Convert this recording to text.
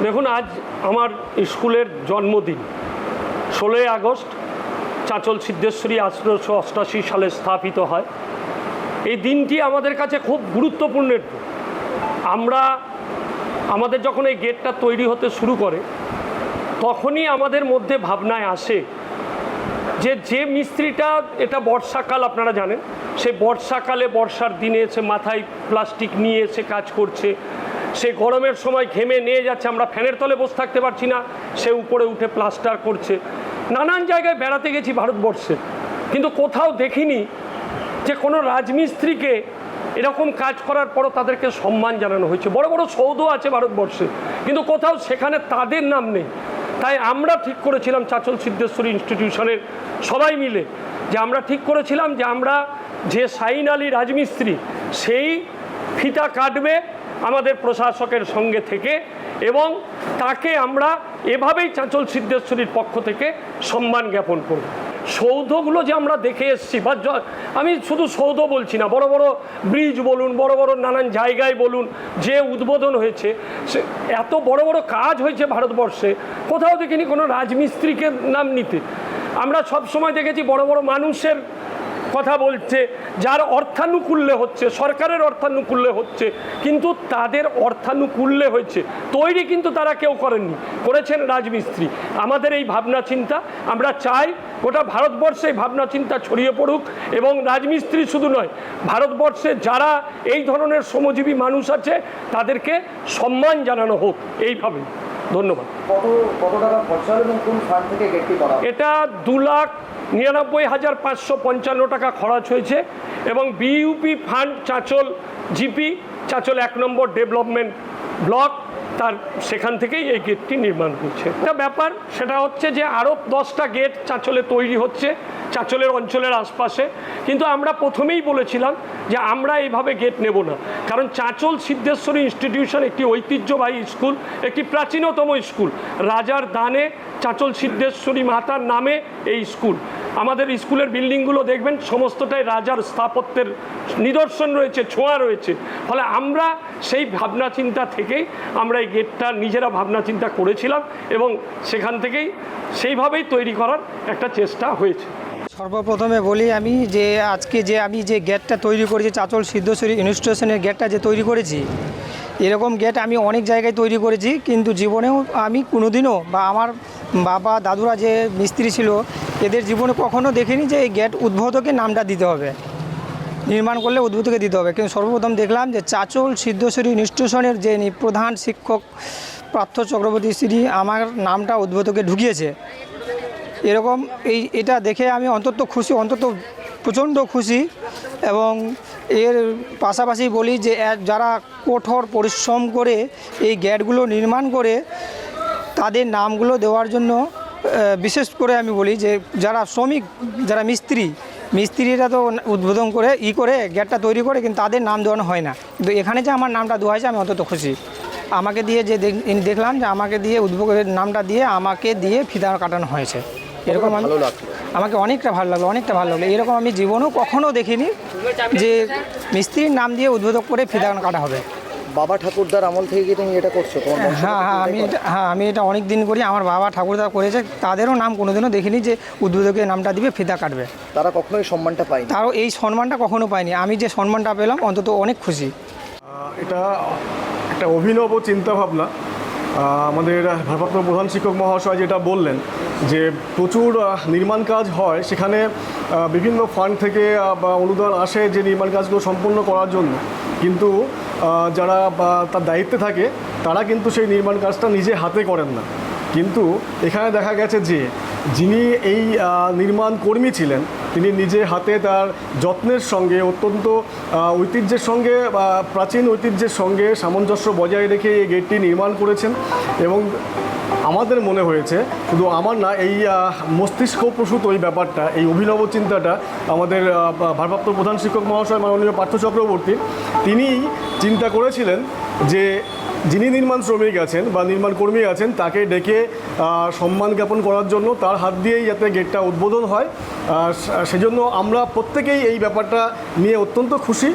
দেখুন, আজ আমার স্কুলের জন্মদিন। 16ই আগস্ট চাঁচল সিদ্ধেশ্বরী 1888 সালে স্থাপিত হয়। এই দিনটি আমাদের কাছে খুব গুরুত্বপূর্ণ। আমাদের যখন এই গেটটা তৈরি হতে শুরু করে তখনই আমাদের মধ্যে ভাবনায় আসে যে মিস্ত্রিটা, এটা বর্ষাকাল আপনারা জানেন, সে বর্ষাকালে বর্ষার দিনে এসে মাথায় প্লাস্টিক নিয়ে এসে কাজ করছে, সে গরমের সময় ঘেমে নিয়ে যাচ্ছে, আমরা ফ্যানের তলে বসে থাকতে পারছি না, সে উপরে উঠে প্লাস্টার করছে। নানান জায়গায় বেড়াতে গেছি ভারতবর্ষে, কিন্তু কোথাও দেখিনি যে কোনো রাজমিস্ত্রিকে এরকম কাজ করার পরও তাদেরকে সম্মান জানানো হয়েছে। বড় বড় সৌধ আছে ভারতবর্ষে, কিন্তু কোথাও সেখানে তাদের নাম নেই। তাই আমরা ঠিক করেছিলাম চাঁচল সিদ্ধেশ্বরী ইনস্টিটিউশনের সবাই মিলে যে আমরা ঠিক করেছিলাম যে আমরা যে শাহিন আলী রাজমিস্ত্রি, সেই ফিতা কাটবে আমাদের প্রশাসকের সঙ্গে থেকে, এবং তাকে আমরা এভাবেই চাঁচল সিদ্ধেশ্বরীর পক্ষ থেকে সম্মান জ্ঞাপন করব। সৌধগুলো যে আমরা দেখে এসেছি, বা আমি শুধু সৌধ বলছি না, বড় বড় ব্রিজ বলুন, বড় বড় নানান জায়গায় বলুন, যে উদ্বোধন হয়েছে, সে এত বড় বড় কাজ হয়েছে ভারতবর্ষে, কোথাও দেখিনি কোনো রাজমিস্ত্রিকে নাম নিতে। আমরা সব সময় দেখেছি বড় বড় মানুষের কথা বলছে, যার অর্থানুকূল্যে হচ্ছে, সরকারের অর্থানুকূল্যে হচ্ছে, কিন্তু তাদের অর্থানুকূল্যে হয়েছে তৈরি, কিন্তু তারা কেউ করেননি, করেছেন রাজমিস্ত্রি। আমাদের এই ভাবনা চিন্তা, আমরা চাই গোটা ভারতবর্ষে এই ভাবনা চিন্তা ছড়িয়ে পড়ুক, এবং রাজমিস্ত্রি শুধু নয়, ভারতবর্ষে যারা এই ধরনের শ্রমজীবী মানুষ আছে তাদেরকে সম্মান জানানো হোক এইভাবে। ধন্যবাদ। কত টাকা খরচা হলো এবং কোন ফান্ড থেকে গেটটি করা? এটা 2,99,555 টাকা খরচ হয়েছে, এবং BUP fund Chanchal GP, Chanchal 1 নম্বর ডেভেলপমেন্ট ব্লক, তার সেখান থেকেই এই গেটটি নির্মাণ করছে। একটা ব্যাপার সেটা হচ্ছে যে আরও 10টা গেট চাঁচলে তৈরি হচ্ছে চাঁচলের অঞ্চলের আশপাশে, কিন্তু আমরা প্রথমেই বলেছিলাম যে আমরা এইভাবে গেট নেব না, কারণ চাঁচল সিদ্ধেশ্বরী ইনস্টিটিউশন একটি ঐতিহ্যবাহী স্কুল, একটি প্রাচীনতম স্কুল। রাজার দানে চাঁচল সিদ্ধেশ্বরী মাতার নামে এই স্কুল। আমাদের স্কুলের বিল্ডিংগুলো দেখবেন সমস্তটাই রাজার স্থাপত্যের নিদর্শন রয়েছে, ছোঁয়া রয়েছে। ফলে আমরা সেই ভাবনা চিন্তা থেকেই আমরা এই গেটটা নিজেরা ভাবনা চিন্তা করেছিলাম, এবং সেখান থেকেই সেইভাবেই তৈরি করার একটা চেষ্টা হয়েছে। সর্বপ্রথমে বলি আমি যে আজকে আমি যে গেটটা তৈরি করেছি, চাঁচল সিদ্ধেশ্বরী ইনস্টিটিউশনের গেটটা যে তৈরি করেছি, এরকম গেট আমি অনেক জায়গায় তৈরি করেছি, কিন্তু জীবনেও আমি কোনোদিনও, বা আমার বাবা দাদুরা যে মিস্ত্রি ছিল এদের জীবনে কখনো দেখিনি যে এই গেট উদ্বোধকে নামটা দিতে হবে, নির্মাণ করলে উদ্বোধকে দিতে হবে। কিন্তু সর্বপ্রথম দেখলাম যে চাঁচল সিদ্ধেশ্বরী ইনস্টিটিউশনের যে প্রধান শিক্ষক পার্থ চক্রবর্তী শ্রী আমার নামটা উদ্বোধকে ঢুকিয়েছে। এরকম এটা দেখে আমি অন্তত প্রচণ্ড খুশি। এবং এর পাশাপাশি বলি যে যারা কঠোর পরিশ্রম করে এই গেটগুলো নির্মাণ করে তাদের নামগুলো দেওয়ার জন্য বিশেষ করে আমি বলি যে যারা শ্রমিক, যারা মিস্ত্রিরা তো উদ্বোধন করে গেটটা তৈরি করে, কিন্তু তাদের নাম দেওয়ানো হয় না। কিন্তু এখানে যে আমার নামটা দেওয়া হয়েছে আমি অন্তত খুশি। আমাকে দিয়ে যে দেখলাম যে আমাকে দিয়ে উদ্বোধনের নামটা দিয়ে আমাকে দিয়ে ফিতা কাটানো হয়েছে, এরকম আমাকে অনেকটা ভালো লাগলো। এরকম আমি জীবনেও কখনও দেখিনি যে মিস্ত্রির নাম দিয়ে উদ্বোধক করে ফিতা কাটা হবে। বাবা ঠাকুরদার আমল থেকে কি তুমি এটা করছো? আমি এটা অনেক দিন করি। আমার বাবা ঠাকুরদা করেছে, তাদেরও নাম কোনোদিনও দেখিনি যে উদ্বোধকের নামটা দিবে ফিতা কাটবে। তারা কখনোই সম্মানটা পায়নি, তারও এই সম্মানটা কখনো পায়নি। আমি যে সম্মানটা পেলাম অন্তত অনেক খুশি। এটা একটা অভিনব চিন্তাভাবনা। আমাদের ভারপ্রাপ্ত প্রধান শিক্ষক মহাশয় যেটা বললেন যে প্রচুর নির্মাণ কাজ হয়, সেখানে বিভিন্ন ফান্ড থেকে বা অনুদান আসে যে নির্মাণ কাজগুলো সম্পন্ন করার জন্য, কিন্তু যারা তার দায়িত্বে থাকে তারা কিন্তু সেই নির্মাণ কাজটা নিজে হাতে করেন না। কিন্তু এখানে দেখা গেছে যে যিনি এই নির্মাণ কর্মী ছিলেন তিনি নিজে হাতে তার যত্নের সঙ্গে, অত্যন্ত ঐতিহ্যের সঙ্গে, প্রাচীন ঐতিহ্যের সঙ্গে সামঞ্জস্য বজায় রেখে এই গেটটি নির্মাণ করেছেন। এবং আমাদের মনে হয়েছে, শুধু আমার না, এই মস্তিষ্কপ্রসূত ওই ব্যাপারটা, এই অভিনব চিন্তাটা আমাদের ভারপ্রাপ্ত প্রধান শিক্ষক মহাশয় মাননীয় পার্থ চক্রবর্তী তিনিই চিন্তা করেছিলেন যে যিনি নির্মাণ শ্রমিক আছেন বা নির্মাণ কর্মী আছেন তাকে ডেকে সম্মান জ্ঞাপন করার জন্য তার হাত দিয়েই যাতে গেটটা উদ্বোধন হয়। সেজন্য আমরা প্রত্যেকেই এই ব্যাপারটা নিয়ে অত্যন্ত খুশি।